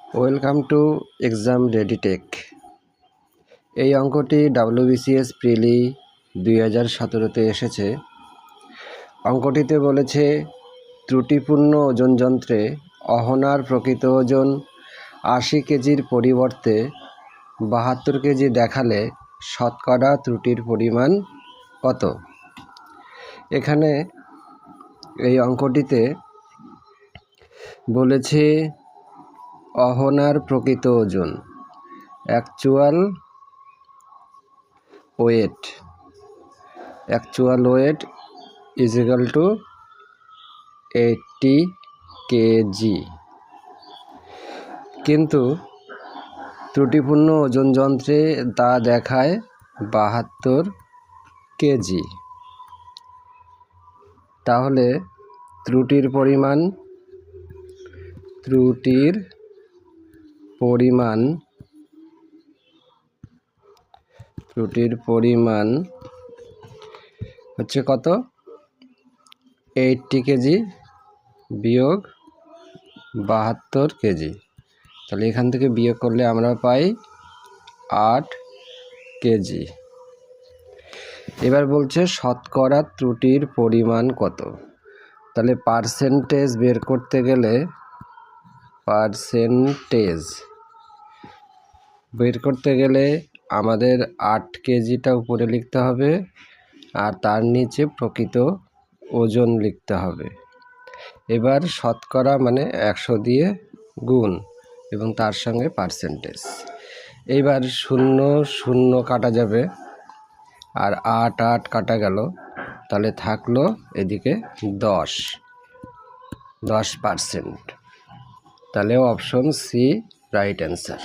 Welcome to exam ready tech. এই অঙ্কটি WBCS প্রিলি 2017-তে এসেছে। অঙ্কটিতে বলেছে ত্রুটিপূর্ণ ওজন যন্ত্রে অহনার প্রকৃত ওজন 80 কেজির পরিবর্তে 72 কেজি দেখালে শতকরা ত্রুটির পরিমাণ কত? এখানে এই অঙ্কটিতে বলেছে অহনার প্রকৃত ওজন actual weight is equal to 80 kg, কিন্তু ত্রুটিপূর্ণ ওজন যন্ত্রে তা দেখায় 72 কেজি। তাহলে ত্রুটির পরিমাণ হচ্ছে কত? 80 কেজি বিয়োগ 72 কেজি। তাহলে এখান থেকে বিয়োগ করলে আমরা পাই 8 কেজি। এবার বলছে শতকরা ত্রুটির পরিমাণ কত? তাহলে পার্সেন্টেজ বের করতে গেলে আমাদের 8 কেজিটা উপরে লিখতে হবে আর তার নিচে প্রকৃত ওজন লিখতে হবে। এবার শতকরা মানে 100 দিয়ে গুণ এবং তার সঙ্গে পার্সেন্টেজ। এইবার 0 0 কাটা যাবে আর 8 8 কাটা গেল, তাহলে থাকলো এদিকে 10%। তাহলে অপশন সি রাইট অ্যান্সার।